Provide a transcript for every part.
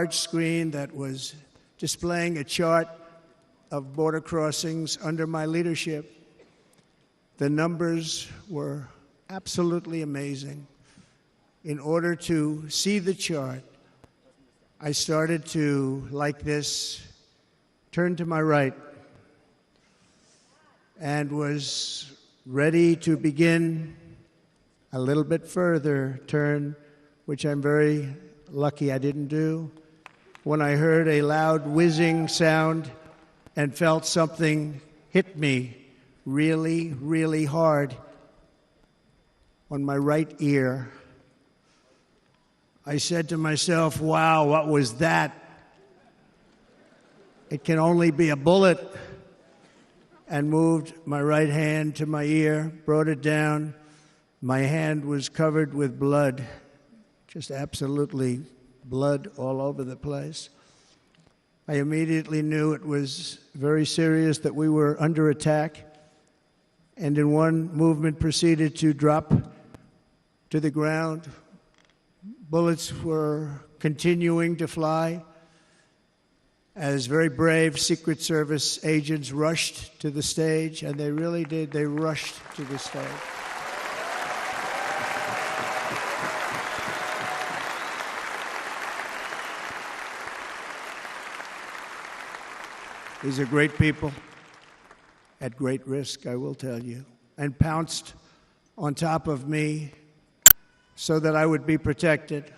large screen that was displaying a chart of border crossings under my leadership. The numbers were absolutely amazing. In order to see the chart, I started to, like this, turn to my right and was ready to begin a little bit further turn, which I'm very lucky I didn't do, when I heard a loud whizzing sound and felt something hit me really, really hard on my right ear. I said to myself, wow, what was that? It can only be a bullet. And moved my right hand to my ear, brought it down. My hand was covered with blood, just absolutely blood all over the place. I immediately knew it was very serious, that we were under attack, and in one movement proceeded to drop to the ground. Bullets were continuing to fly as very brave Secret Service agents rushed to the stage, and they really did. They rushed to the stage. These are great people at great risk, I will tell you, and pounced on top of me so that I would be protected.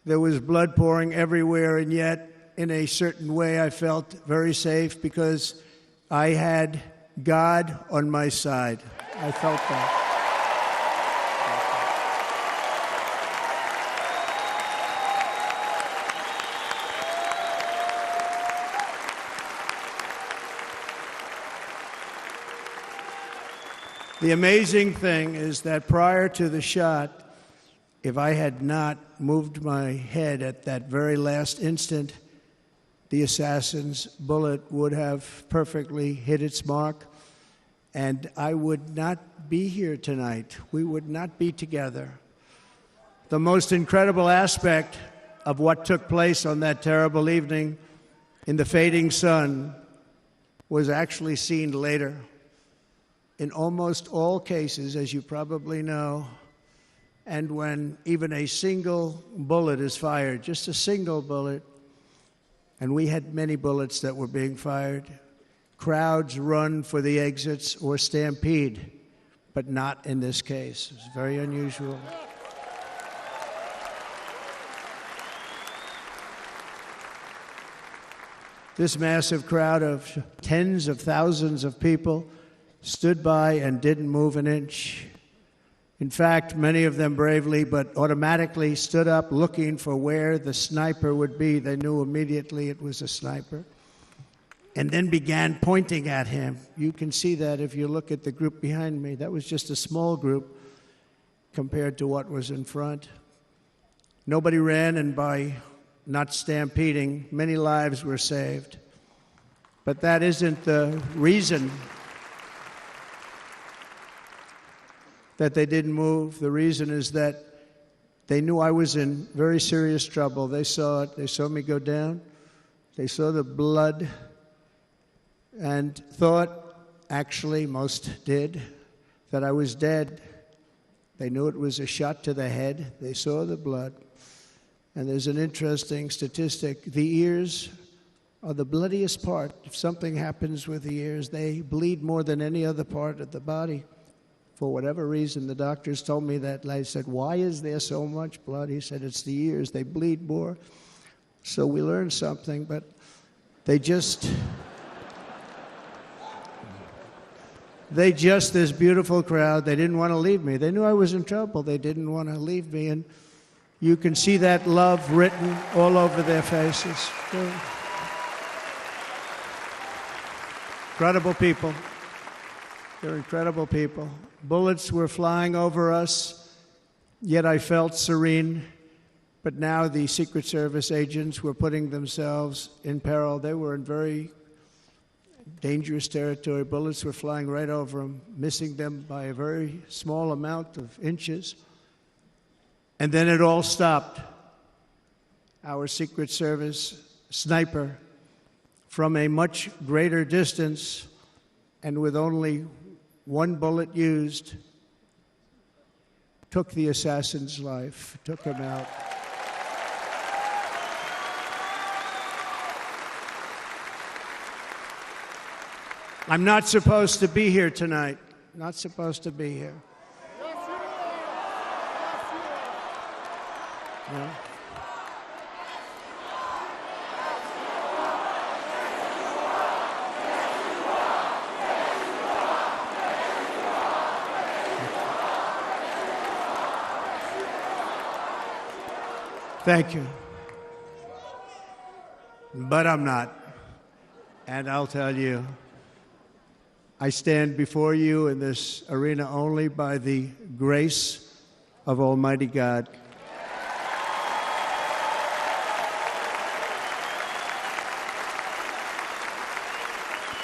There was blood pouring everywhere, and yet, in a certain way, I felt very safe because I had God on my side. I felt that. The amazing thing is that prior to the shot, if I had not moved my head at that very last instant, the assassin's bullet would have perfectly hit its mark, and I would not be here tonight. We would not be together. The most incredible aspect of what took place on that terrible evening in the fading sun was actually seen later. In almost all cases, as you probably know, and when even a single bullet is fired, just a single bullet, and we had many bullets that were being fired, crowds run for the exits or stampede, but not in this case. It's very unusual. This massive crowd of tens of thousands of people stood by and didn't move an inch. In fact, many of them bravely but automatically stood up looking for where the sniper would be. They knew immediately it was a sniper. And then began pointing at him. You can see that if you look at the group behind me. That was just a small group compared to what was in front. Nobody ran, and by not stampeding, many lives were saved. But that isn't the reason that they didn't move. The reason is that they knew I was in very serious trouble. They saw it. They saw me go down. They saw the blood and thought, actually most did, that I was dead. They knew it was a shot to the head. They saw the blood. And there's an interesting statistic. The ears are the bloodiest part. If something happens with the ears, they bleed more than any other part of the body. For whatever reason, the doctors told me that. I said, why is there so much blood? He said, it's the ears. They bleed more. So we learned something, but this beautiful crowd, they didn't want to leave me. They knew I was in trouble. They didn't want to leave me. And you can see that love written all over their faces. Incredible people. They're incredible people. Bullets were flying over us, yet I felt serene. But now the Secret Service agents were putting themselves in peril. They were in very dangerous territory. Bullets were flying right over them, missing them by a very small amount of inches. And then it all stopped. our Secret Service sniper, from a much greater distance and with only one bullet used, took the assassin's life, took him out. I'm not supposed to be here tonight. Not supposed to be here. No. Thank you. But I'm not. And I'll tell you, I stand before you in this arena only by the grace of Almighty God.